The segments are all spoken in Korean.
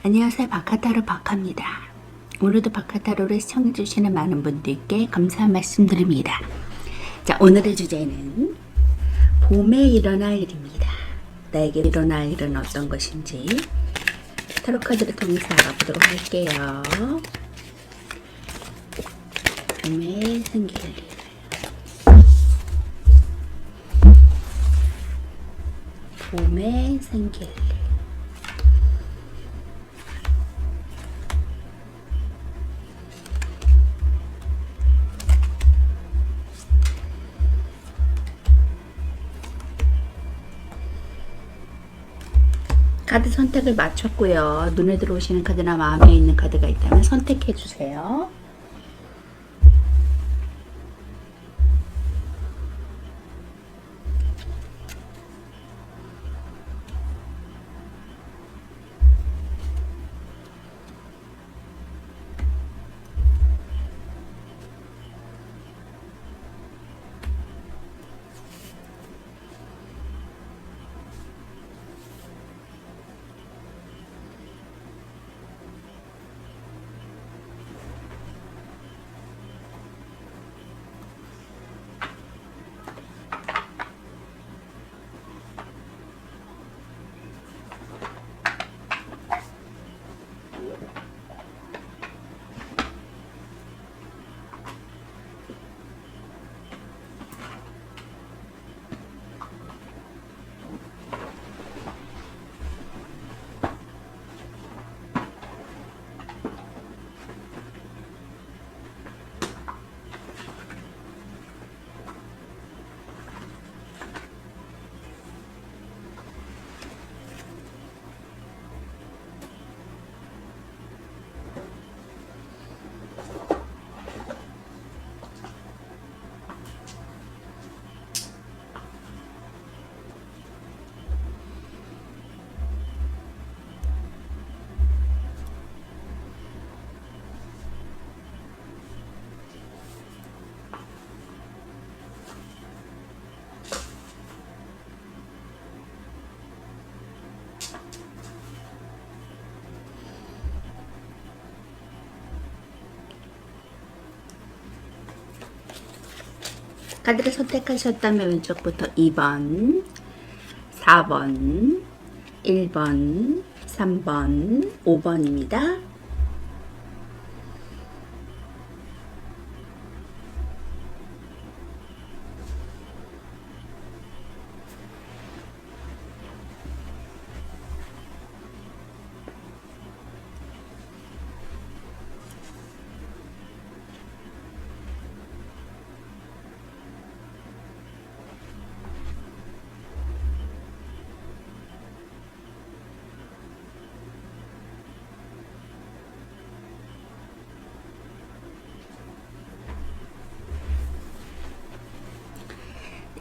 안녕하세요. 바카타로 바카입니다. 오늘도 바카타로를 시청해주시는 많은 분들께 감사한 말씀 드립니다. 자, 오늘의 주제는 봄에 일어날 일입니다. 나에게 일어날 일은 어떤 것인지 타로 카드를 통해서 알아보도록 할게요. 봄에 생길 일. 봄에 생길 일. 카드 선택을 마쳤고요. 눈에 들어오시는 카드나 마음에 있는 카드가 있다면 선택해 주세요. 카드를 선택하셨다면 왼쪽부터 2번, 4번, 1번, 3번, 5번입니다.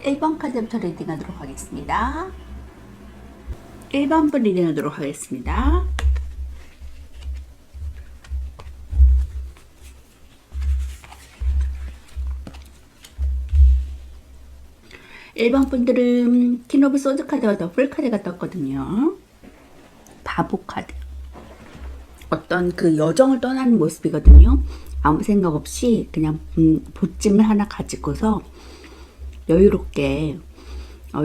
일 번 카드부터 리딩하도록 하겠습니다. 1번부터 리딩하도록 하겠습니다. 일 번 분들은 퀸 오브 소드 카드와 더블 카드가 떴거든요. 바보 카드. 어떤 그 여정을 떠나는 모습이거든요. 아무 생각 없이 그냥 보찜을 하나 가지고서 여유롭게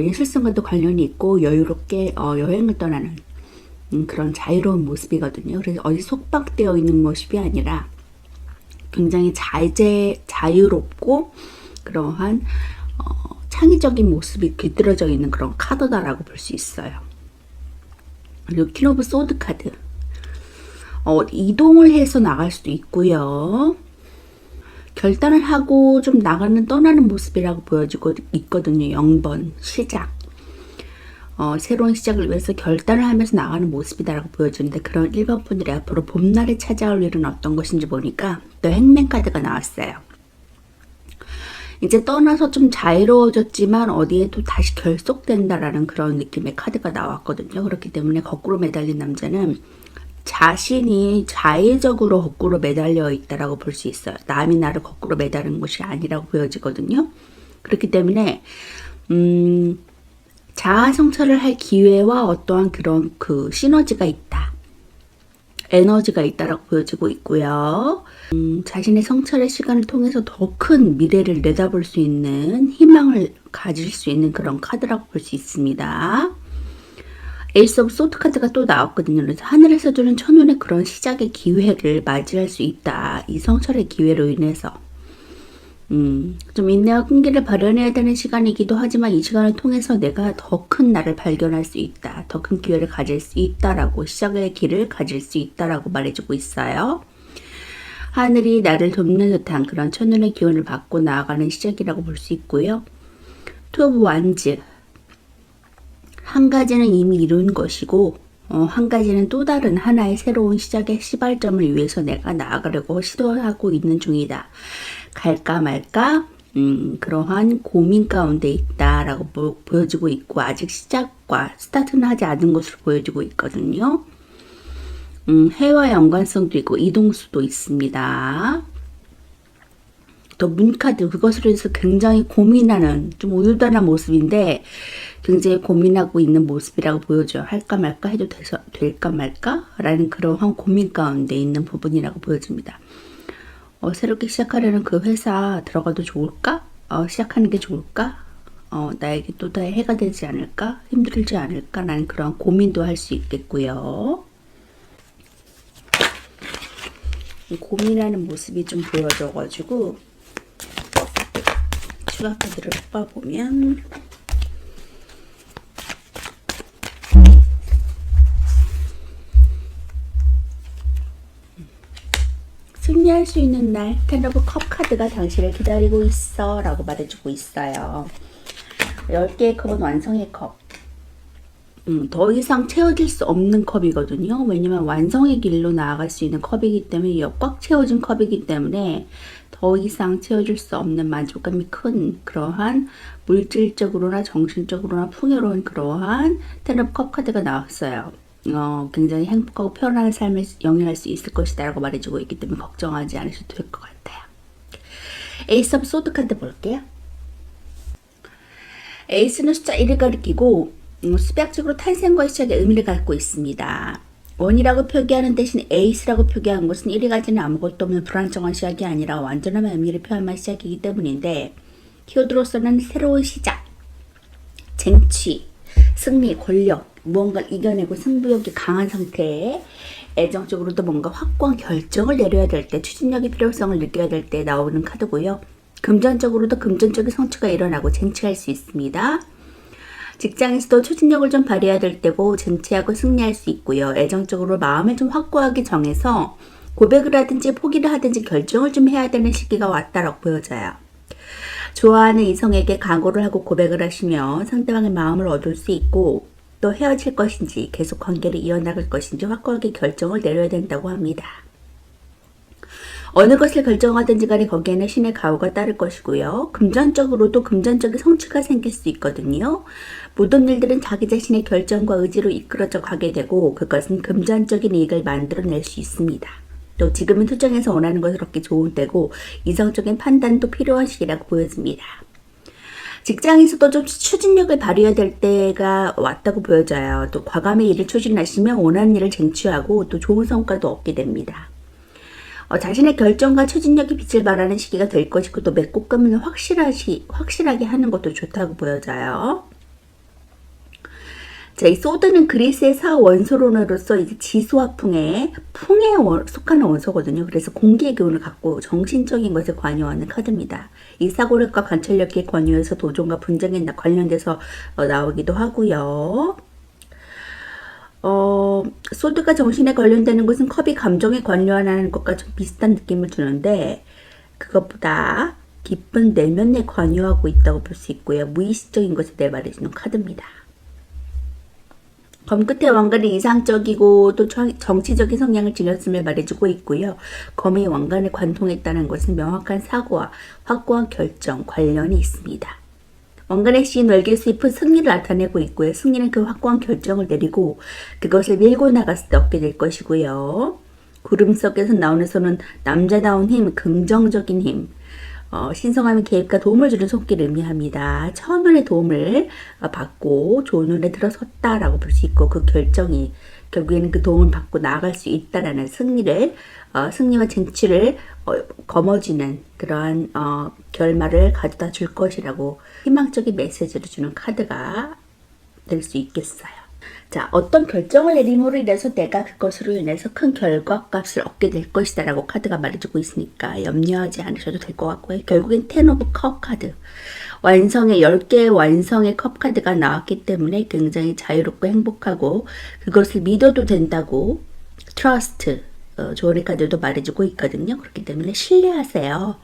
예술성과도 관련이 있고 여유롭게 여행을 떠나는 그런 자유로운 모습이거든요. 그래서 어디 속박되어 있는 모습이 아니라 굉장히 자유롭고 그러한 창의적인 모습이 깃들어져 있는 그런 카드다라고 볼 수 있어요. 그리고 퀸 오브 소드 카드. 이동을 해서 나갈 수도 있고요. 결단을 하고 좀 떠나는 모습이라고 보여지고 있거든요. 0번 시작. 새로운 시작을 위해서 결단을 하면서 나가는 모습이다라고 보여지는데, 그런 1번 분들이 앞으로 봄날에 찾아올 일은 어떤 것인지 보니까 또 행맨 카드가 나왔어요. 이제 떠나서 좀 자유로워졌지만 어디에 또 다시 결속된다라는 그런 느낌의 카드가 나왔거든요. 그렇기 때문에 거꾸로 매달린 남자는 자신이 자의적으로 거꾸로 매달려 있다라고 볼 수 있어요. 남이 나를 거꾸로 매달리는 것이 아니라고 보여지거든요. 그렇기 때문에 자아 성찰을 할 기회와 어떠한 그런 그 시너지가 있다. 에너지가 있다라고 보여지고 있고요. 자신의 성찰의 시간을 통해서 더 큰 미래를 내다볼 수 있는 희망을 가질 수 있는 그런 카드라고 볼 수 있습니다. 에이스 오브 소드 카드가 또 나왔거든요. 그래서 하늘에서 주는 천운의 그런 시작의 기회를 맞이할 수 있다. 이 성찰의 기회로 인해서 좀 인내와 끈기를 발현해야 되는 시간이기도 하지만 이 시간을 통해서 내가 더 큰 나를 발견할 수 있다. 더 큰 기회를 가질 수 있다라고 시작의 길을 가질 수 있다라고 말해주고 있어요. 하늘이 나를 돕는 듯한 그런 천운의 기운을 받고 나아가는 시작이라고 볼 수 있고요. 투 오브 완즈, 한 가지는 이미 이룬 것이고 한 가지는 또 다른 하나의 새로운 시작의 시발점을 위해서 내가 나아가려고 시도하고 있는 중이다. 갈까 말까 그러한 고민 가운데 있다라고 보여지고 있고 아직 시작과 스타트는 하지 않은 것으로 보여지고 있거든요. 해와 연관성도 있고 이동수도 있습니다. 또 문카드, 그것으로 해서 굉장히 고민하는 좀 우유다한 모습인데 굉장히 고민하고 있는 모습이라고 보여줘요. 할까 말까 해도 될까 말까? 라는 그러한 고민 가운데 있는 부분이라고 보여집니다. 새롭게 시작하려는 그 회사 들어가도 좋을까? 시작하는 게 좋을까? 나에게 또 다른 해가 되지 않을까? 힘들지 않을까? 라는 그런 고민도 할 수 있겠고요. 고민하는 모습이 좀 보여져가지고 추가 카드를 뽑아보면 승리할 수 있는 날, 텐 오브 컵 카드가 당신을 기다리고 있어 라고 말해주고 있어요. 10개의 컵은 완성의 컵. 더 이상 채워질 수 없는 컵이거든요. 왜냐면 완성의 길로 나아갈 수 있는 컵이기 때문에 꽉 채워진 컵이기 때문에 더 이상 채워질 수 없는 만족감이 큰 그러한 물질적으로나 정신적으로나 풍요로운 그러한 텐 오브 컵 카드가 나왔어요. 굉장히 행복하고 편안한 삶을 영위할 수 있을 것이다 라고 말해주고 있기 때문에 걱정하지 않으셔도 될 것 같아요. 에이스 오브 소드 카드 볼게요. 에이스는 숫자 1을 가리키고 수백적으로 탄생과 시작의 의미를 갖고 있습니다. 원이라고 표기하는 대신 에이스라고 표기한 것은 1이 가지는 아무것도 없는 불안정한 시작이 아니라 완전한 의미를 표현한 시작이기 때문인데 키워드로서는 새로운 시작, 쟁취, 승리, 권력, 무언가를 이겨내고 승부욕이 강한 상태에 애정적으로도 뭔가 확고한 결정을 내려야 될 때, 추진력의 필요성을 느껴야 될 때 나오는 카드고요. 금전적으로도 금전적인 성취가 일어나고 쟁취할 수 있습니다. 직장에서도 추진력을 좀 발휘해야 될 때고 쟁취하고 승리할 수 있고요. 애정적으로 마음을 좀 확고하게 정해서 고백을 하든지 포기를 하든지 결정을 좀 해야 되는 시기가 왔다라고 보여져요. 좋아하는 이성에게 각오를 하고 고백을 하시면 상대방의 마음을 얻을 수 있고 또 헤어질 것인지 계속 관계를 이어나갈 것인지 확고하게 결정을 내려야 된다고 합니다. 어느 것을 결정하든지 간에 거기에는 신의 가호가 따를 것이고요. 금전적으로도 금전적인 성취가 생길 수 있거든요. 모든 일들은 자기 자신의 결정과 의지로 이끌어져 가게 되고 그것은 금전적인 이익을 만들어낼 수 있습니다. 또 지금은 투정해서 원하는 것을 얻기 좋은 때고 이성적인 판단도 필요한 시기라고 보여집니다. 직장에서도 좀 추진력을 발휘해야 될 때가 왔다고 보여져요. 또 과감히 일을 추진하시면 원하는 일을 쟁취하고 또 좋은 성과도 얻게 됩니다. 자신의 결정과 추진력이 빛을 발하는 시기가 될 것이고 또 맺고 끊으면 확실하게 하는 것도 좋다고 보여져요. 자, 이 소드는 그리스의 사원소론으로서 이제 지수와 풍에 속하는 원소거든요. 그래서 공기의 기운을 갖고 정신적인 것에 관여하는 카드입니다. 이 사고력과 관찰력에 관여해서 도전과 분쟁에 관련돼서 나오기도 하고요. 소드가 정신에 관련되는 것은 컵이 감정에 관여하는 것과 좀 비슷한 느낌을 주는데 그것보다 깊은 내면에 관여하고 있다고 볼 수 있고요. 무의식적인 것에 대해 말해주는 카드입니다. 검 끝의 왕관이 이상적이고 또 정치적인 성향을 지녔음을 말해주고 있고요. 검이 왕관에 관통했다는 것은 명확한 사고와 확고한 결정, 관련이 있습니다. 왕관의 신 외길 수입은 승리를 나타내고 있고요. 승리는 그 확고한 결정을 내리고 그것을 밀고 나갔을 때 얻게 될 것이고요. 구름 속에서 나오는 손은 남자다운 힘, 긍정적인 힘, 신성함의 계획과 도움을 주는 손길을 의미합니다. 천운의 도움을 받고 좋은 운에 들어섰다라고 볼 수 있고 그 결정이 결국에는 그 도움을 받고 나아갈 수 있다라는 승리와 쟁취를 거머쥐는 그러한 결말을 가져다 줄 것이라고 희망적인 메시지를 주는 카드가 될 수 있겠어요. 자, 어떤 결정을 내림으로 인해서 내가 그것으로 인해서 큰 결과값을 얻게 될 것이다 라고 카드가 말해주고 있으니까 염려하지 않으셔도 될 것 같고요. 결국엔 텐 오브 컵 카드, 완성의 10개의 완성의 컵 카드가 나왔기 때문에 굉장히 자유롭고 행복하고 그것을 믿어도 된다고 트러스트 조언의 카드도 말해주고 있거든요. 그렇기 때문에 신뢰하세요.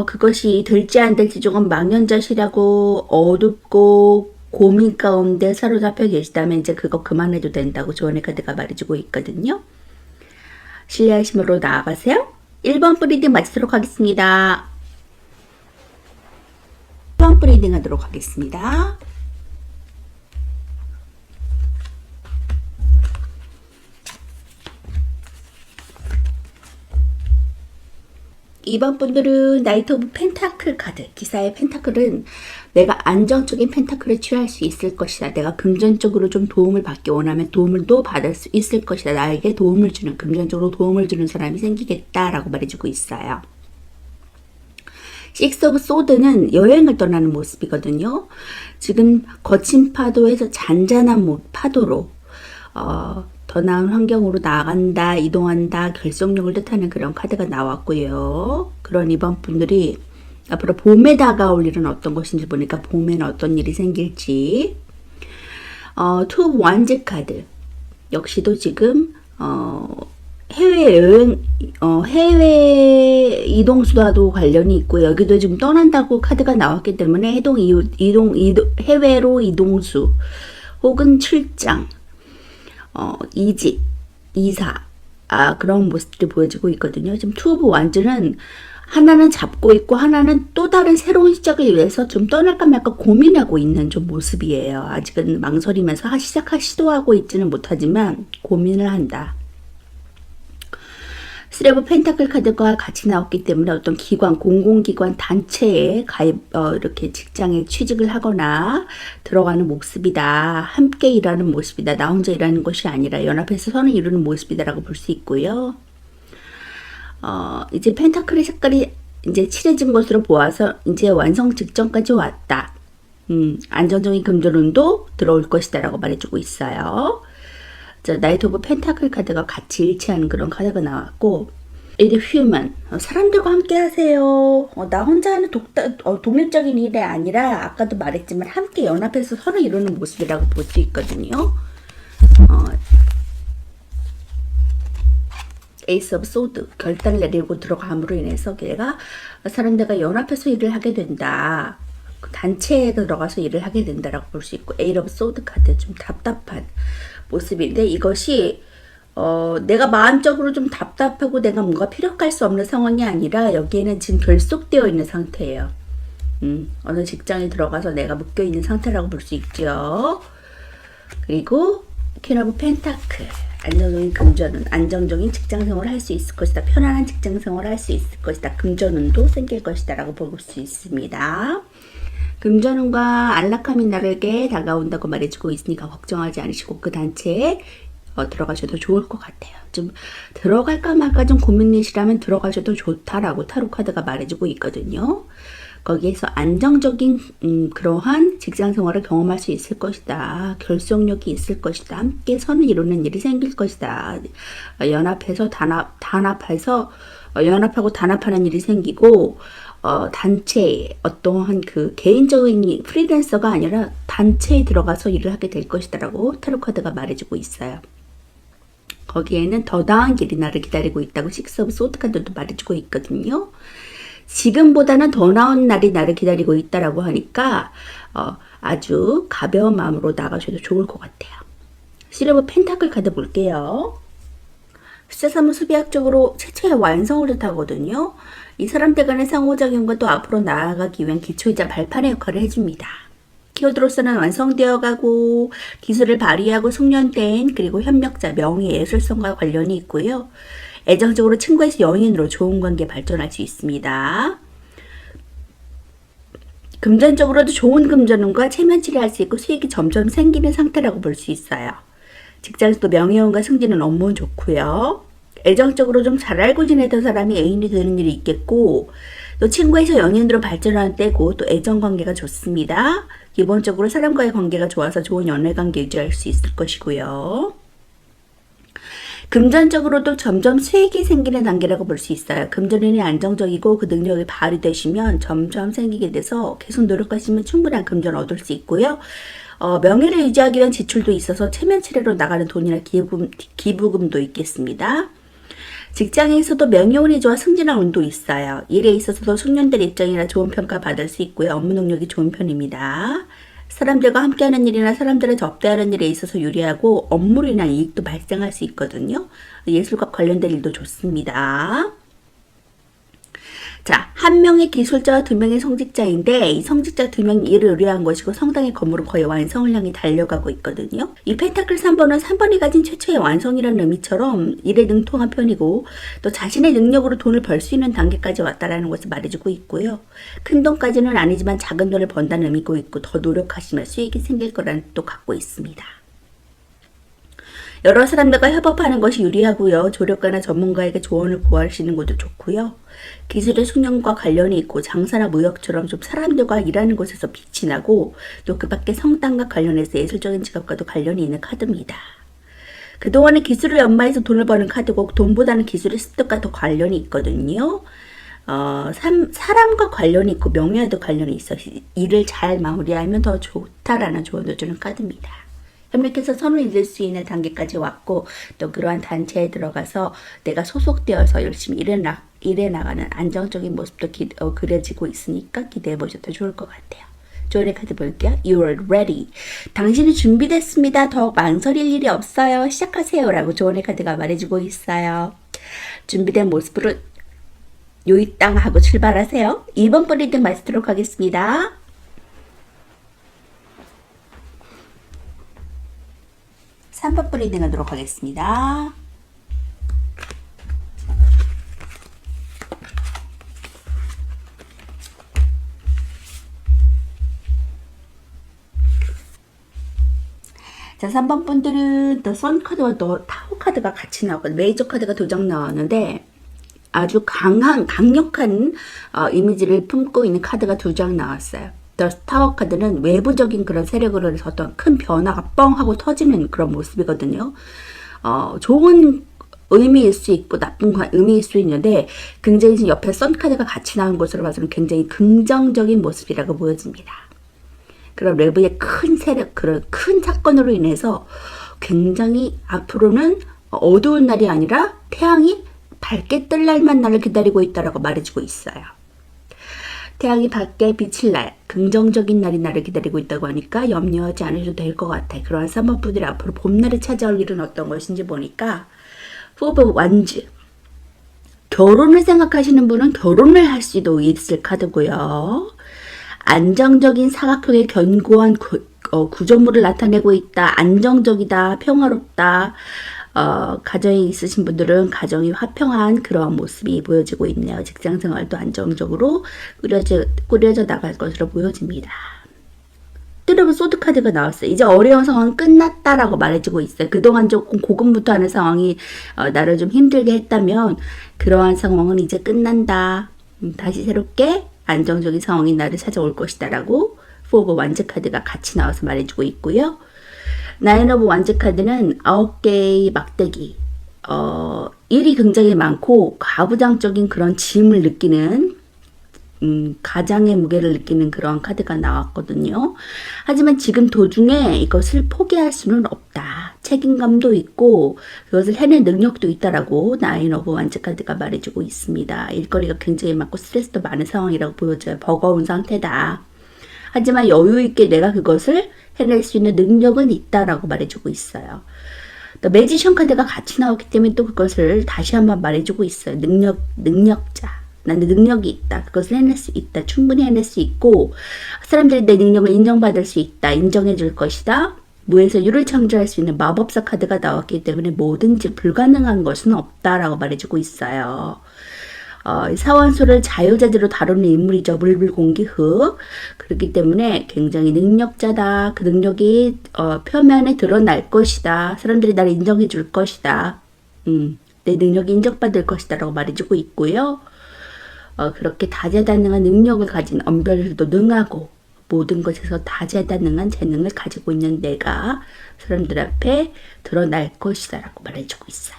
그것이 될지 안 될지 조금 망연자실하고 어둡고 고민 가운데 사로잡혀 계시다면 이제 그거 그만해도 된다고 조언의 카드가 말해주고 있거든요. 신뢰하심으로 나아가세요. 1번 브리딩 마치도록 하겠습니다. 1번 브리딩 하도록 하겠습니다. 2번 분들은 나이트 오브 펜타클 카드, 기사의 펜타클은 내가 안정적인 펜타클을 취할 수 있을 것이다. 내가 금전적으로 좀 도움을 받기 원하면 도움을 또 받을 수 있을 것이다. 나에게 도움을 주는, 금전적으로 도움을 주는 사람이 생기겠다라고 말해주고 있어요. 식스 오브 소드는 여행을 떠나는 모습이거든요. 지금 거친 파도에서 잔잔한 파도로 더 나은 환경으로 나아간다, 이동한다, 결속력을 뜻하는 그런 카드가 나왔고요. 그런 이번 분들이 앞으로 봄에 다가올 일은 어떤 것인지 보니까 봄에는 어떤 일이 생길지. 투 완즈 카드 역시도 지금 해외여행, 해외 이동수다도 관련이 있고 여기도 지금 떠난다고 카드가 나왔기 때문에 해외로 이동수 혹은 출장, 이직, 이사, 그런 모습들이 보여지고 있거든요. 지금 투 오브 완즈는 하나는 잡고 있고 하나는 또 다른 새로운 시작을 위해서 좀 떠날까 말까 고민하고 있는 좀 모습이에요. 아직은 망설이면서 시도하고 있지는 못하지만 고민을 한다. 쓰리 오브 펜타클 카드가 같이 나왔기 때문에 어떤 기관, 공공기관, 단체에 가입, 이렇게 직장에 취직을 하거나 들어가는 모습이다. 함께 일하는 모습이다. 나 혼자 일하는 것이 아니라 연합해서 선을 이루는 모습이다라고 볼 수 있고요. 이제 펜타클의 색깔이 이제 칠해진 것으로 보아서 이제 완성 직전까지 왔다. 안정적인 금전운도 들어올 것이다라고 말해주고 있어요. 자, 나이트 오브 펜타클 카드가 같이 일치하는 그런 카드가 나왔고, 이제 휴먼, 사람들과 함께 하세요. 나 혼자 하는 독립적인 일이 아니라 아까도 말했지만 함께 연합해서 선을 이루는 모습이라고 볼 수 있거든요. 에이스 오브 소드, 결단을 내리고 들어감으로 인해서 걔가 사람들과 연합해서 일을 하게 된다. 단체에 들어가서 일을 하게 된다라고 볼 수 있고, 에이스 오브 소드 카드 좀 답답한 모습인데 이것이 내가 마음적으로 좀 답답하고 내가 뭔가 피력할 수 없는 상황이 아니라 여기에는 지금 결속되어 있는 상태예요. 어느 직장에 들어가서 내가 묶여 있는 상태라고 볼 수 있죠. 그리고 퀸 오브 펜타클, 안정적인 금전운, 안정적인 직장생활을 할 수 있을 것이다. 편안한 직장생활을 할 수 있을 것이다. 금전운도 생길 것이다 라고 볼 수 있습니다. 금전운과 안락함이 나에게 다가온다고 말해주고 있으니까 걱정하지 않으시고 그 단체에 들어가셔도 좋을 것 같아요. 좀 들어갈까 말까 좀 고민이시라면 들어가셔도 좋다라고 타로 카드가 말해주고 있거든요. 거기에서 안정적인 그러한 직장생활을 경험할 수 있을 것이다. 결속력이 있을 것이다. 함께 선을 이루는 일이 생길 것이다. 연합해서 연합하고 단합하는 일이 생기고 단체에 어떠한 그 개인적인 프리랜서가 아니라 단체에 들어가서 일을 하게 될 것이다라고 타로 카드가 말해주고 있어요. 거기에는 더 나은 길이 나를 기다리고 있다고 식스 오브 소드 카드도 말해주고 있거든요. 지금보다는 더 나은 날이 나를 기다리고 있다라고 하니까 아주 가벼운 마음으로 나가셔도 좋을 것 같아요. 쓰리 오브 펜타클 카드 볼게요. 숫자 3은 수비학적으로 최초의 완성을 뜻하거든요. 이 사람들 간의 상호작용과 또 앞으로 나아가기 위한 기초이자 발판의 역할을 해줍니다. 키워드로서는 완성되어 가고 기술을 발휘하고 숙련된 그리고 협력자, 명예, 예술성과 관련이 있고요. 애정적으로 친구에서 연인으로 좋은 관계 발전할 수 있습니다. 금전적으로도 좋은 금전운과 체면치를 할 수 있고 수익이 점점 생기는 상태라고 볼 수 있어요. 직장에서도 명예운과 승진은 업무는 좋고요. 애정적으로 좀 잘 알고 지내던 사람이 애인이 되는 일이 있겠고, 또 친구에서 연인으로 발전하는 때고, 또 애정관계가 좋습니다. 기본적으로 사람과의 관계가 좋아서 좋은 연애관계 유지할 수 있을 것이고요. 금전적으로도 점점 수익이 생기는 단계라고 볼 수 있어요. 금전운이 안정적이고 그 능력이 발휘되시면 점점 생기게 돼서 계속 노력하시면 충분한 금전 얻을 수 있고요. 명예를 유지하기 위한 지출도 있어서 체면치레로 나가는 돈이나 기부금도 있겠습니다. 직장에서도 명예운이 좋아 승진할 운도 있어요. 일에 있어서도 숙련된 입장이나 좋은 평가 받을 수 있고요. 업무 능력이 좋은 편입니다. 사람들과 함께하는 일이나 사람들을 접대하는 일에 있어서 유리하고 업무로 인한 이익도 발생할 수 있거든요. 예술과 관련된 일도 좋습니다. 자, 한 명의 기술자와 두 명의 성직자인데 이 성직자 두 명이 일을 의뢰한 것이고 성당의 건물은 거의 완성을 향해 달려가고 있거든요. 이 펜타클 3번은 3번이 가진 최초의 완성이라는 의미처럼 일에 능통한 편이고 또 자신의 능력으로 돈을 벌 수 있는 단계까지 왔다라는 것을 말해주고 있고요. 큰 돈까지는 아니지만 작은 돈을 번다는 의미고 있고 더 노력하시면 수익이 생길 거라는 뜻도 갖고 있습니다. 여러 사람들과 협업하는 것이 유리하고요. 조력가나 전문가에게 조언을 구하시는 것도 좋고요. 기술의 숙련과 관련이 있고 장사나 무역처럼 좀 사람들과 일하는 곳에서 빛이 나고 또 그 밖에 성당과 관련해서 예술적인 직업과도 관련이 있는 카드입니다. 그동안의 기술을 연마해서 돈을 버는 카드고 돈보다는 기술의 습득과 더 관련이 있거든요. 사람과 관련이 있고 명예와도 관련이 있어 일을 잘 마무리하면 더 좋다라는 조언을 주는 카드입니다. 협력해서 선을 이룰 수 있는 단계까지 왔고 또 그러한 단체에 들어가서 내가 소속되어서 열심히 일해 나가는 안정적인 모습도 그려지고 있으니까 기대해 보셔도 좋을 것 같아요. 조언의 카드 볼게요. You are ready. 당신이 준비됐습니다. 더욱 망설일 일이 없어요. 시작하세요. 라고 조언의 카드가 말해주고 있어요. 준비된 모습으로 요이 땅 하고 출발하세요. 2번 리딩 마치도록 하겠습니다. 3번 리딩 하도록 하겠습니다. 자, 3번 분들은 더 선 카드와 더 타워 카드가 같이 나왔거든요. 메이저 카드가 2장 나왔는데 아주 강력한 이미지를 품고 있는 카드가 2장 나왔어요. 더 타워 카드는 외부적인 그런 세력으로 해서 어떤 큰 변화가 뻥 하고 터지는 그런 모습이거든요. 좋은 의미일 수 있고 나쁜 의미일 수 있는데 굉장히 옆에 선 카드가 같이 나온 것으로 봐서는 굉장히 긍정적인 모습이라고 보여집니다. 그런 외부의 큰 세력, 그런 큰 사건으로 인해서 굉장히 앞으로는 어두운 날이 아니라 태양이 밝게 뜰 날만 나를 기다리고 있다라고 말해주고 있어요. 태양이 밖에 비칠 날, 긍정적인 날이 나를 기다리고 있다고 하니까 염려하지 않으셔도 될 것 같아요. 그러한 3번 분들이 앞으로 봄날에 찾아올 일은 어떤 것인지 보니까 포브 완즈, 결혼을 생각하시는 분은 결혼을 할 수도 있을 카드고요. 안정적인 사각형의 견고한 구조물을 나타내고 있다. 안정적이다. 평화롭다. 가정에 있으신 분들은 가정이 화평한 그런 모습이 보여지고 있네요. 직장생활도 안정적으로 꾸려져 나갈 것으로 보여집니다. 뜨르브 소드 카드가 나왔어요. 이제 어려운 상황은 끝났다라고 말해주고 있어요. 그동안 조금 고군분투하는 상황이 나를 좀 힘들게 했다면 그러한 상황은 이제 끝난다. 다시 새롭게 안정적인 상황이 나를 찾아올 것이다 라고 포 오브 완즈 카드가 같이 나와서 말해주고 있고요. 나인 오브 완즈 카드는 9개의 막대기, 일이 굉장히 많고 가부장적인 그런 짐을 느끼는 가장의 무게를 느끼는 그런 카드가 나왔거든요. 하지만 지금 도중에 이것을 포기할 수는 없다. 책임감도 있고 그것을 해낼 능력도 있다라고 나인 오브 완즈 카드가 말해주고 있습니다. 일거리가 굉장히 많고 스트레스도 많은 상황이라고 보여져요. 버거운 상태다. 하지만 여유 있게 내가 그것을 해낼 수 있는 능력은 있다라고 말해주고 있어요. 또 매지션 카드가 같이 나왔기 때문에 또 그것을 다시 한번 말해주고 있어요. 능력자. 나는 능력이 있다. 그것을 해낼 수 있다. 충분히 해낼 수 있고 사람들이 내 능력을 인정받을 수 있다. 인정해 줄 것이다. 무에서 유를 창조할 수 있는 마법사 카드가 나왔기 때문에 뭐든지 불가능한 것은 없다라고 말해주고 있어요. 사원소를 자유자재로 다루는 인물이죠. 물불공기흑. 그렇기 때문에 굉장히 능력자다. 그 능력이 표면에 드러날 것이다. 사람들이 나를 인정해 줄 것이다. 내 능력이 인정받을 것이다 라고 말해주고 있고요. 그렇게 다재다능한 능력을 가진 언별도 능하고 모든 것에서 다재다능한 재능을 가지고 있는 내가 사람들 앞에 드러날 것이다 라고 말해주고 있어요.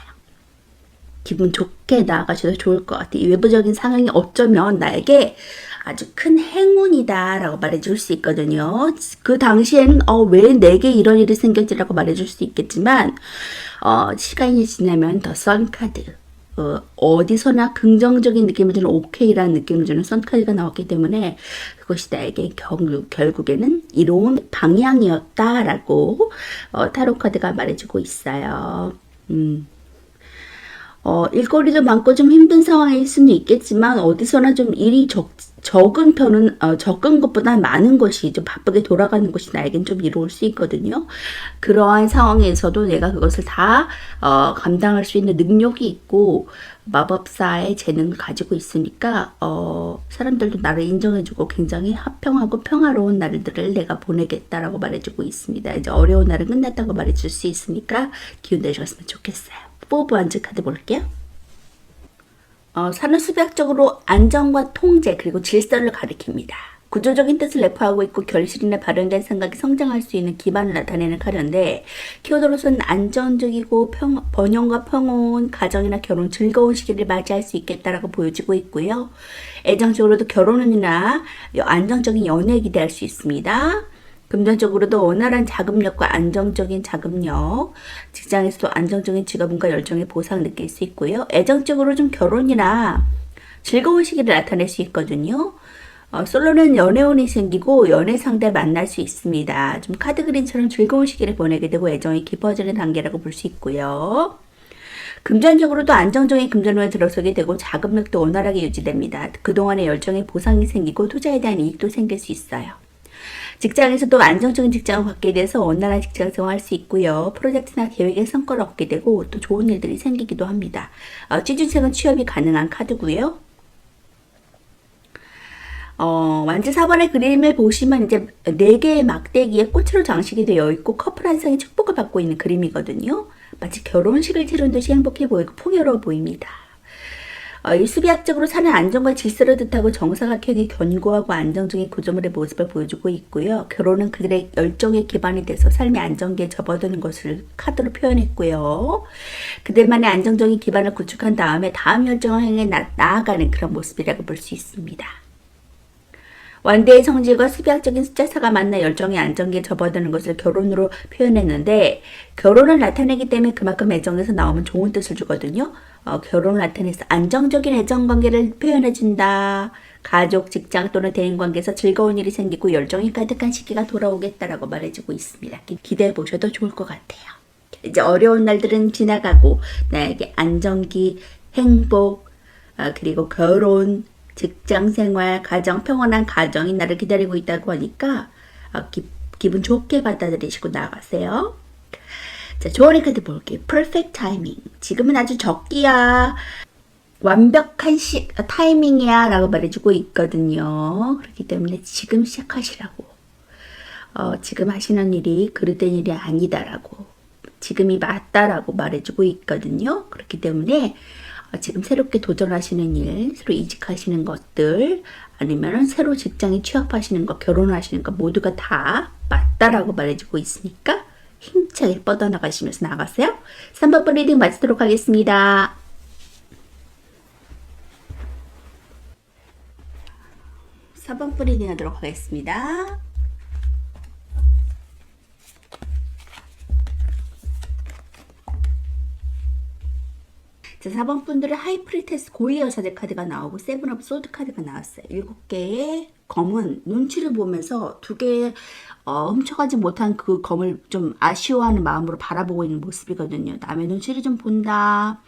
기분 좋게 나아가셔도 좋을 것 같아요. 이 외부적인 상황이 어쩌면 나에게 아주 큰 행운이다 라고 말해줄 수 있거든요. 그 당시에는 왜 내게 이런 일이 생겼지라고 말해줄 수 있겠지만 시간이 지나면 더 선카드 어디서나 긍정적인 느낌을 주는 오케이라는 느낌을 주는 선카드가 나왔기 때문에 그것이 나에게 결국에는 이로운 방향이었다라고 타로 카드가 말해주고 있어요. 일거리도 많고 좀 힘든 상황일 수는 있겠지만 어디서나 좀 일이 적은 편은 적은 것보다 많은 것이 좀 바쁘게 돌아가는 것이 나에겐 좀 이로울 수 있거든요. 그러한 상황에서도 내가 그것을 다 감당할 수 있는 능력이 있고 마법사의 재능을 가지고 있으니까 사람들도 나를 인정해주고 굉장히 화평하고 평화로운 날들을 내가 보내겠다라고 말해주고 있습니다. 이제 어려운 날은 끝났다고 말해줄 수 있으니까 기운 내셨으면 좋겠어요. 포브 안즈 카드 볼게요. 산후수학적으로 안정과 통제 그리고 질서를 가리킵니다. 구조적인 뜻을 내포하고 있고 결실이나 발현된 생각이 성장할 수 있는 기반을 나타내는 카드인데 키워드로서는 안정적이고 번영과 평온, 가정이나 결혼 즐거운 시기를 맞이할 수 있겠다라고 보여지고 있고요. 애정적으로도 결혼이나 안정적인 연애에 기대할 수 있습니다. 금전적으로도 원활한 자금력과 안정적인 자금력, 직장에서도 안정적인 직업운과 열정의 보상을 느낄 수 있고요. 애정적으로 좀 결혼이나 즐거운 시기를 나타낼 수 있거든요. 솔로는 연애운이 생기고 연애 상대를 만날 수 있습니다. 좀 카드 그림처럼 즐거운 시기를 보내게 되고 애정이 깊어지는 단계라고 볼 수 있고요. 금전적으로도 안정적인 금전운에 들어서게 되고 자금력도 원활하게 유지됩니다. 그동안의 열정의 보상이 생기고 투자에 대한 이익도 생길 수 있어요. 직장에서도 안정적인 직장을 갖게 돼서 원활한 직장 생활할 수 있고요. 프로젝트나 계획에 성과를 얻게 되고 또 좋은 일들이 생기기도 합니다. 취준생은 취업이 가능한 카드고요. 완즈 4번의 그림을 보시면 이제 4개의 막대기에 꽃으로 장식이 되어 있고 커플 한 쌍이 축복을 받고 있는 그림이거든요. 마치 결혼식을 치른 듯이 행복해 보이고 풍요로워 보입니다. 이 수비학적으로 사는 안정과 질서를 뜻하고 정사각형의 견고하고 안정적인 구조물의 모습을 보여주고 있고요. 결혼은 그들의 열정의 기반이 돼서 삶의 안정기에 접어드는 것을 카드로 표현했고요. 그들만의 안정적인 기반을 구축한 다음에 다음 열정을 향해 나아가는 그런 모습이라고 볼 수 있습니다. 완대의 성질과 수비학적인 숫자사가 만나 열정의 안정기에 접어드는 것을 결혼으로 표현했는데 결혼을 나타내기 때문에 그만큼 애정에서 나오면 좋은 뜻을 주거든요. 결혼을 나타내서 안정적인 애정관계를 표현해준다. 가족, 직장 또는 대인관계에서 즐거운 일이 생기고 열정이 가득한 시기가 돌아오겠다라고 말해주고 있습니다. 기대해 보셔도 좋을 것 같아요. 이제 어려운 날들은 지나가고 나에게 안정기, 행복, 그리고 결혼, 직장생활, 가정, 평온한 가정이 나를 기다리고 있다고 하니까 기분 좋게 받아들이시고 나가세요. 자, 조언의 카드 볼게요. Perfect timing. 지금은 아주 적기야. 완벽한 타이밍이야 라고 말해주고 있거든요. 그렇기 때문에 지금 시작하시라고. 지금 하시는 일이 그릇된 일이 아니다라고. 지금이 맞다라고 말해주고 있거든요. 그렇기 때문에 지금 새롭게 도전하시는 일, 새로 이직하시는 것들, 아니면 새로 직장에 취업하시는 것, 결혼하시는 것 모두가 다 맞다라고 말해주고 있으니까 힘차게 뻗어나가시면서 나가세요. 3번 리딩 마치도록 하겠습니다. 4번 리딩 하도록 하겠습니다. 자, 4번 분들은 하이프리테스 고위 여사제 카드가 나오고 세븐 오브 소드 카드가 나왔어요. 7개의 검은 눈치를 보면서 2개의 훔쳐가지 못한 그 검을 좀 아쉬워하는 마음으로 바라보고 있는 모습이거든요. 남의 눈치를 좀 본다.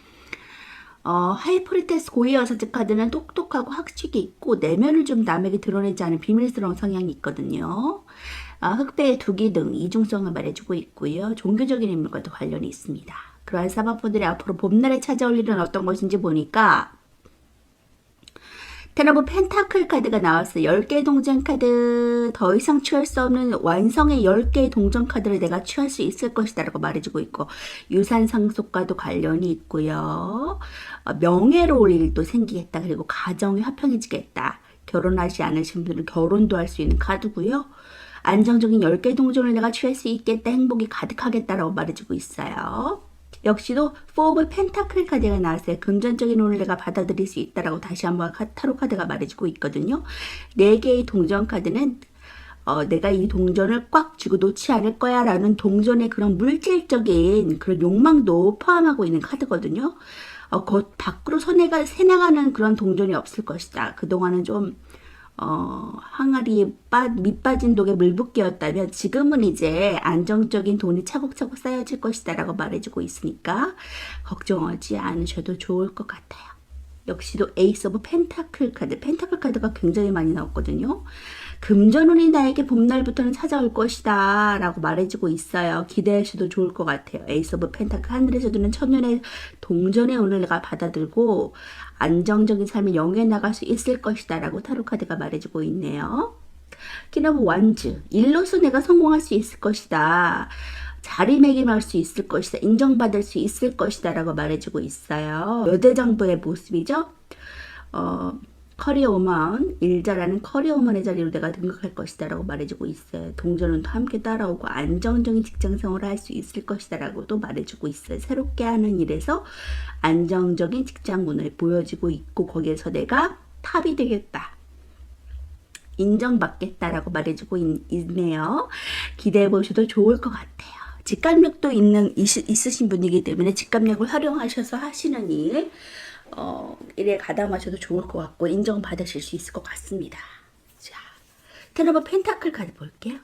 하이프리테스 고위 여사제 카드는 똑똑하고 학식이 있고 내면을 좀 남에게 드러내지 않은 비밀스러운 성향이 있거든요. 흑배의 두기 등 이중성을 말해주고 있고요. 종교적인 인물과도 관련이 있습니다. 그러한 사방분들이 앞으로 봄날에 찾아올 일은 어떤 것인지 보니까 텐 오브 펜타클 카드가 나왔어요. 10개의 동전 카드, 더 이상 취할 수 없는 완성의 10개의 동전 카드를 내가 취할 수 있을 것이다 라고 말해주고 있고, 유산 상속과도 관련이 있고요. 명예로울 일도 생기겠다. 그리고 가정이 화평해지겠다. 결혼하지 않으신 분들은 결혼도 할 수 있는 카드고요. 안정적인 10개의 동전을 내가 취할 수 있겠다. 행복이 가득하겠다라고 말해주고 있어요. 역시도 4 오브 펜타클 카드가 나왔어요. 금전적인 운을 내가 받아들일 수 있다라고 다시 한번 타로 카드가 말해주고 있거든요. 4개의 동전 카드는 내가 이 동전을 꽉 쥐고 놓지 않을 거야 라는 동전의 그런 물질적인 그런 욕망도 포함하고 있는 카드거든요. 곧 밖으로 새나가는 그런 동전이 없을 것이다. 그동안은 좀 항아리에 밑빠진 독에 물붓기였다면 지금은 이제 안정적인 돈이 차곡차곡 쌓여질 것이다 라고 말해주고 있으니까 걱정하지 않으셔도 좋을 것 같아요. 역시도 에이스 오브 펜타클 카드, 펜타클 카드가 굉장히 많이 나왔거든요. 금전운이 나에게 봄날부터는 찾아올 것이다 라고 말해주고 있어요. 기대하셔도 좋을 것 같아요. 에이스 오브 펜타클, 하늘에서 두는 천년의 동전의 운을 내가 받아들고 안정적인 삶을 영위해 나갈 수 있을 것이다 라고 타로 카드가 말해주고 있네요. 퀸 오브 완즈, 일로서 내가 성공할 수 있을 것이다. 자리매김할 수 있을 것이다. 인정받을 수 있을 것이다 라고 말해주고 있어요. 여대장부의 모습이죠. 커리어우먼, 일자라는 커리어우먼의 자리로 내가 등극할 것이다 라고 말해주고 있어요. 동전은도 함께 따라오고 안정적인 직장생활을 할 수 있을 것이다 라고도 말해주고 있어요. 새롭게 하는 일에서 안정적인 직장문을 보여주고 있고 거기에서 내가 탑이 되겠다. 인정받겠다라고 말해주고 있네요. 기대해 보셔도 좋을 것 같아요. 직감력도 있으신 분이기 때문에 직감력을 활용하셔서 하시는 일에 가담하셔도 좋을 것 같고 인정받으실 수 있을 것 같습니다. 자, 텐 오브 펜타클 카드 볼게요.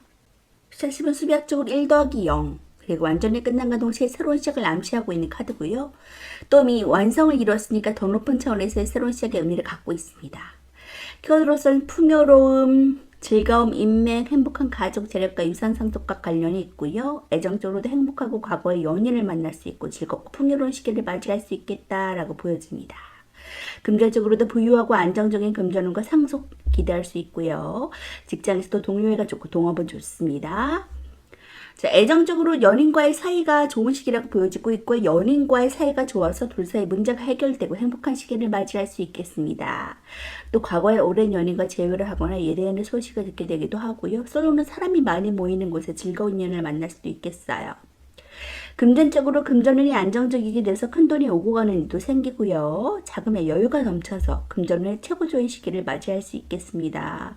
사실은 수비학적으로 1 더하기 0 그리고 완전히 끝난과 동시에 새로운 시작을 암시하고 있는 카드고요. 또 이미 완성을 이뤘으니까 더 높은 차원에서의 새로운 시작의 의미를 갖고 있습니다. 키워드로서는 풍요로움, 즐거움, 인맥, 행복한 가족, 재력과 유산 상속과 관련이 있고요. 애정적으로도 행복하고 과거의 연인을 만날 수 있고 즐겁고 풍요로운 시기를 맞이할 수 있겠다라고 보여집니다. 금전적으로도 부유하고 안정적인 금전운과 상속 기대할 수 있고요. 직장에서도 동료애가 좋고 동업은 좋습니다. 자, 애정적으로 연인과의 사이가 좋은 시기라고 보여지고 있고 연인과의 사이가 좋아서 둘 사이 문제가 해결되고 행복한 시기를 맞이할 수 있겠습니다. 또 과거에 오랜 연인과 재회를 하거나 예대하는 소식을 듣게 되기도 하고요. 솔로는 사람이 많이 모이는 곳에 즐거운 인연을 만날 수도 있겠어요. 금전적으로 금전운이 안정적이게 돼서 큰돈이 오고 가는 일도 생기고요. 자금에 여유가 넘쳐서 금전운의 최고 좋은 시기를 맞이할 수 있겠습니다.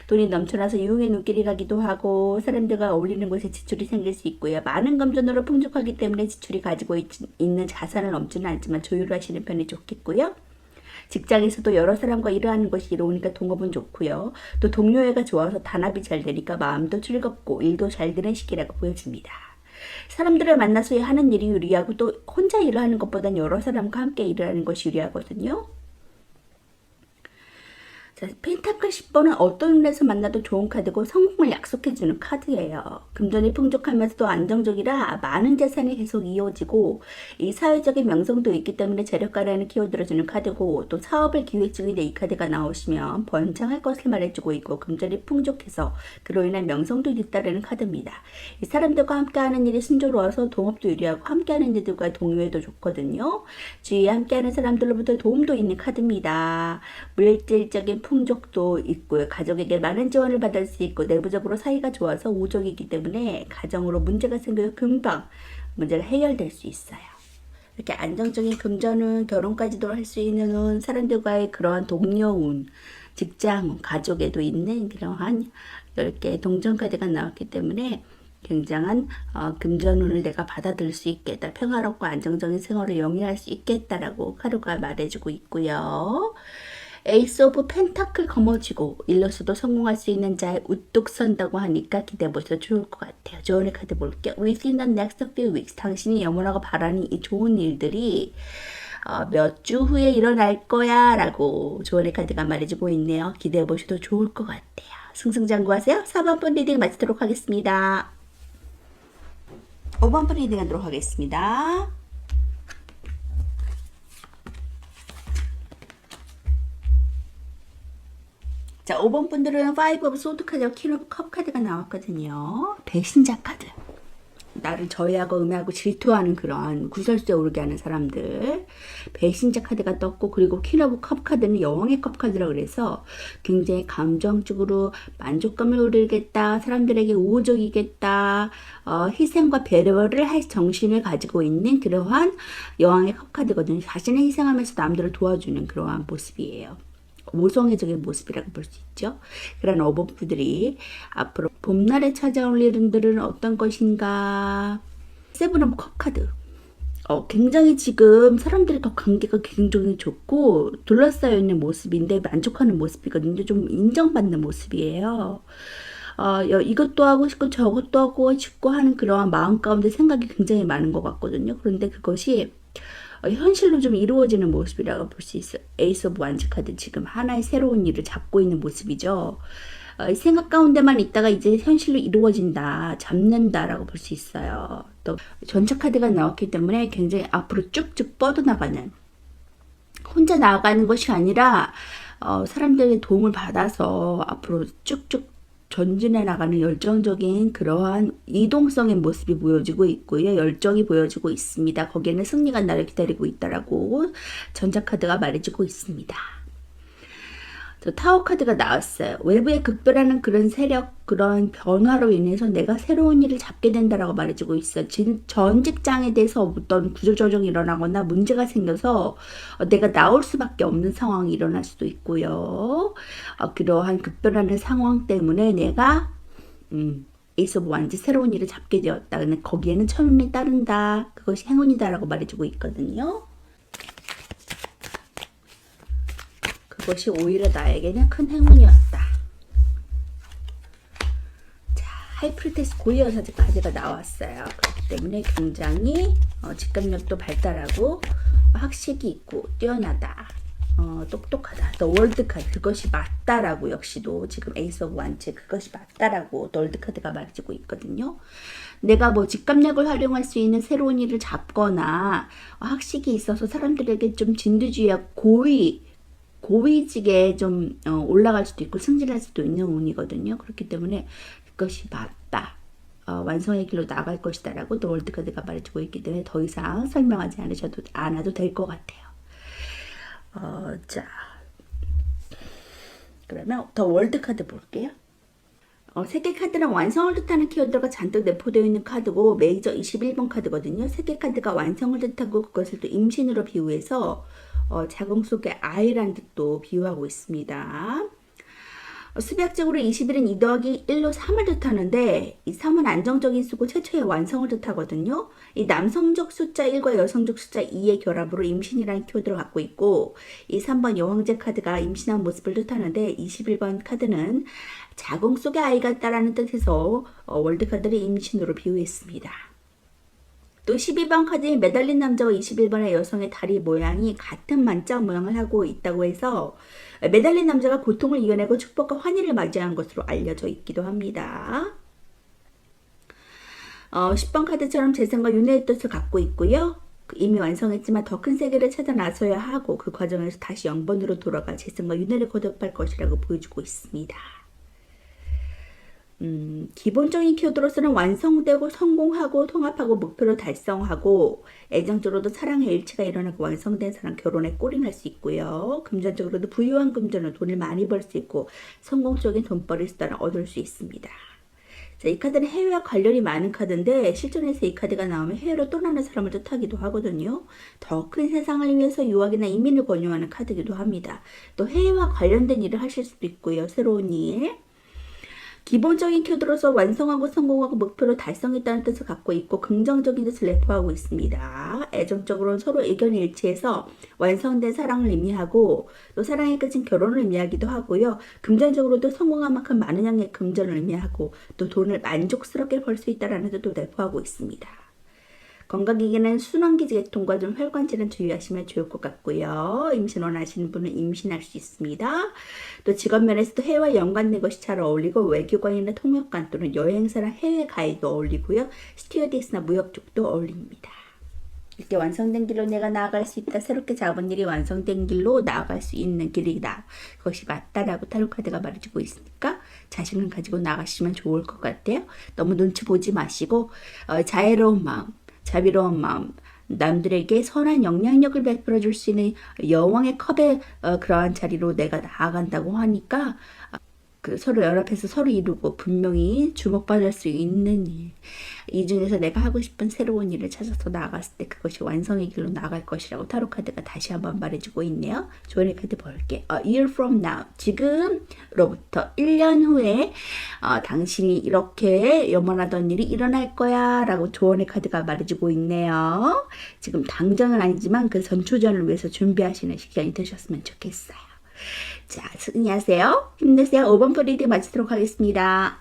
돈이 넘쳐나서 유흥의 눈길이 가기도 하고 사람들과 어울리는 곳에 지출이 생길 수 있고요. 많은 금전으로 풍족하기 때문에 지출이 가지고 있는 자산은 넘지는 않지만 조율을 하시는 편이 좋겠고요. 직장에서도 여러 사람과 일을 하는 것이 이로우니까 동업은 좋고요. 또 동료애가 좋아서 단합이 잘 되니까 마음도 즐겁고 일도 잘 되는 시기라고 보여집니다. 사람들을 만나서 하는 일이 유리하고 또 혼자 일을 하는 것보단 여러 사람과 함께 일을 하는 것이 유리하거든요. 자, 펜타클 10번은 어떤 운에서 만나도 좋은 카드고 성공을 약속해주는 카드예요. 금전이 풍족하면서도 안정적이라 많은 재산이 계속 이어지고 이 사회적인 명성도 있기 때문에 재력가라는 키워드를 주는 카드고 또 사업을 기획 중인데 이 카드가 나오시면 번창할 것을 말해주고 있고 금전이 풍족해서 그로 인한 명성도 있다는 카드입니다. 이 사람들과 함께하는 일이 순조로워서 동업도 유리하고 함께하는 이들과 동요에도 좋거든요. 주위에 함께하는 사람들로부터 도움도 있는 카드입니다. 물질적인 풍족도 있고요. 가족에게 많은 지원을 받을 수 있고 내부적으로 사이가 좋아서 우족이기 때문에 가정으로 문제가 생겨도 금방 문제가 해결될 수 있어요. 이렇게 안정적인 금전운, 결혼까지도 할 수 있는 운, 사람들과의 그러한 동료운, 직장운, 가족에도 있는 그러한 10개의 동전카드가 나왔기 때문에 굉장한 금전운을 내가 받아들일 수 있겠다. 평화롭고 안정적인 생활을 영위할 수 있겠다라고 카드가 말해주고 있고요. 에이스 오브 펜타클 거머쥐고 일로서도 성공할 수 있는 자의 우뚝 선다고 하니까 기대해보셔도 좋을 것 같아요. 조언의 카드 볼게요. Within the next few weeks 당신이 영원하고 바라는 이 좋은 일들이 몇 주 후에 일어날 거야 라고 조언의 카드가 말해주고 있네요. 기대해보셔도 좋을 것 같아요. 승승장구하세요. 4번 분 리딩 마치도록 하겠습니다. 5번 분 리딩 하도록 하겠습니다. 자, 5번 분들은 5 of 소드 카드와 퀸 오브 컵 카드가 나왔거든요. 배신자 카드. 나를 저해하고 음해하고 질투하는 그런 구설수에 오르게 하는 사람들. 배신자 카드가 떴고, 그리고 퀸 오브 컵 카드는 여왕의 컵 카드라고 그래서 굉장히 감정적으로 만족감을 누리겠다, 사람들에게 우호적이겠다, 희생과 배려를 할 정신을 가지고 있는 그러한 여왕의 컵 카드거든요. 자신을 희생하면서 남들을 도와주는 그러한 모습이에요. 모성애적인 모습이라고 볼 수 있죠. 그런 어버프들이 앞으로 봄날에 찾아올 일들은 어떤 것인가. 세븐 오브 컵 카드. 굉장히 지금 사람들과 관계가 굉장히 좋고 둘러싸여 있는 모습인데 만족하는 모습이거든요. 좀 인정받는 모습이에요. 이것도 하고 싶고 저것도 하고 싶고 하는 그러한 마음 가운데 생각이 굉장히 많은 것 같거든요. 그런데 그것이 현실로 좀 이루어지는 모습이라고 볼 수 있어요. 에이스 오브 완즈 카드 지금 하나의 새로운 일을 잡고 있는 모습이죠. 생각 가운데만 있다가 이제 현실로 이루어진다, 잡는다라고 볼 수 있어요. 또 전차 카드가 나왔기 때문에 굉장히 앞으로 쭉쭉 뻗어나가는, 혼자 나아가는 것이 아니라 사람들의 도움을 받아서 앞으로 쭉쭉 전진해 나가는 열정적인 그러한 이동성의 모습이 보여지고 있고요. 열정이 보여지고 있습니다. 거기에는 승리가 나를 기다리고 있다라고 전자카드가 말해주고 있습니다. 타워 카드가 나왔어요. 외부에 극별하는 그런 세력, 그런 변화로 인해서 내가 새로운 일을 잡게 된다라고 말해주고 있어요. 전 직장에 대해서 어떤 구조조정이 일어나거나 문제가 생겨서 내가 나올 수밖에 없는 상황이 일어날 수도 있고요. 그러한 극별하는 상황 때문에 내가 에이스 오브 완즈 새로운 일을 잡게 되었다. 근데 거기에는 천운이 따른다. 그것이 행운이다라고 말해주고 있거든요. 그것이 오히려 나에게는 큰 행운이었다. 자, 하이프리테스 고위여사제 카드가 나왔어요. 그렇기 때문에 굉장히 직감력도 발달하고 학식이 있고 뛰어나다. 똑똑하다. 더 월드 카드, 그것이 맞다라고, 역시도 지금 에이스 오브 완즈 그것이 맞다라고 더 월드 카드가 말해주고 있거든요. 내가 뭐 직감력을 활용할 수 있는 새로운 일을 잡거나 학식이 있어서 사람들에게 좀 진두지휘와 고위직에 좀 올라갈 수도 있고 승진할 수도 있는 운이거든요. 그렇기 때문에 그것이 맞다. 완성의 길로 나갈 것이다 라고 더 월드 카드가 말해주고 있기 때문에 더 이상 설명하지 않아도 될 것 같아요. 자, 그러면 더 월드 카드 볼게요. 세계 카드는 완성을 뜻하는 키워드가 잔뜩 내포되어 있는 카드고 메이저 21번 카드거든요. 세계 카드가 완성을 뜻하고 그것을 또 임신으로 비유해서 자궁 속의 아이란 뜻도 비유하고 있습니다. 수비학적으로 21은 2 더하기 1로 3을 뜻하는데 이 3은 안정적인 수고 최초의 완성을 뜻하거든요. 이 남성적 숫자 1과 여성적 숫자 2의 결합으로 임신이라는 키워드를 갖고 있고 이 3번 여왕제 카드가 임신한 모습을 뜻하는데 21번 카드는 자궁 속의 아이가 있다라는 뜻에서 월드카드를 임신으로 비유했습니다. 또 12번 카드인 매달린 남자와 21번의 여성의 다리 모양이 같은 만자 모양을 하고 있다고 해서 매달린 남자가 고통을 이겨내고 축복과 환희를 맞이한 것으로 알려져 있기도 합니다. 10번 카드처럼 재생과 윤회의 뜻을 갖고 있고요. 이미 완성했지만 더 큰 세계를 찾아 나서야 하고 그 과정에서 다시 0번으로 돌아가 재생과 윤회를 거듭할 것이라고 보여주고 있습니다. 기본적인 키워드로서는 완성되고 성공하고 통합하고 목표를 달성하고 애정적으로도 사랑의 일치가 일어나고 완성된 사랑 결혼에 꼴인할 수 있고요. 금전적으로도 부유한 금전을 돈을 많이 벌 수 있고 성공적인 돈벌이 수단을 얻을 수 있습니다. 자, 이 카드는 해외와 관련이 많은 카드인데 실전에서 이 카드가 나오면 해외로 떠나는 사람을 뜻하기도 하거든요. 더 큰 세상을 위해서 유학이나 이민을 권유하는 카드이기도 합니다. 또 해외와 관련된 일을 하실 수도 있고요. 새로운 일. 기본적인 키워드로서 완성하고 성공하고 목표를 달성했다는 뜻을 갖고 있고 긍정적인 뜻을 내포하고 있습니다. 애정적으로는 서로 의견이 일치해서 완성된 사랑을 의미하고 또 사랑의 끝인 결혼을 의미하기도 하고요. 금전적으로도 성공한 만큼 많은 양의 금전을 의미하고 또 돈을 만족스럽게 벌 수 있다는 뜻도 내포하고 있습니다. 건강기계는 순환기계통과 좀 혈관질환 주의하시면 좋을 것 같고요. 임신 원하시는 분은 임신할 수 있습니다. 또 직업 면에서도 해외와 연관된 것이 잘 어울리고 외교관이나 통역관 또는 여행사나 해외 가이드 어울리고요. 스튜어디스나 무역 쪽도 어울립니다. 이렇게 완성된 길로 내가 나아갈 수 있다. 새롭게 잡은 일이 완성된 길로 나아갈 수 있는 길이다. 그것이 맞다라고 타로 카드가 말해주고 있으니까 자신을 가지고 나가시면 좋을 것 같아요. 너무 눈치 보지 마시고 자애로운 마음, 자비로운 마음, 남들에게 선한 영향력을 베풀어 줄 수 있는 여왕의 컵의 그러한 자리로 내가 나아간다고 하니까 그 서로 연합해서 서로 이루고 분명히 주목받을 수 있는 일. 이 중에서 내가 하고 싶은 새로운 일을 찾아서 나아갔을 때 그것이 완성의 길로 나아갈 것이라고 타로 카드가 다시 한번 말해주고 있네요. 조언의 카드 볼게. A year from now. 지금으로부터 1년 후에 당신이 이렇게 염원하던 일이 일어날 거야 라고 조언의 카드가 말해주고 있네요. 지금 당장은 아니지만 그 전초전을 위해서 준비하시는 시간이 되셨으면 좋겠어요. 자, 승리하세요. 힘내세요. 5번 프리딩 마치도록 하겠습니다.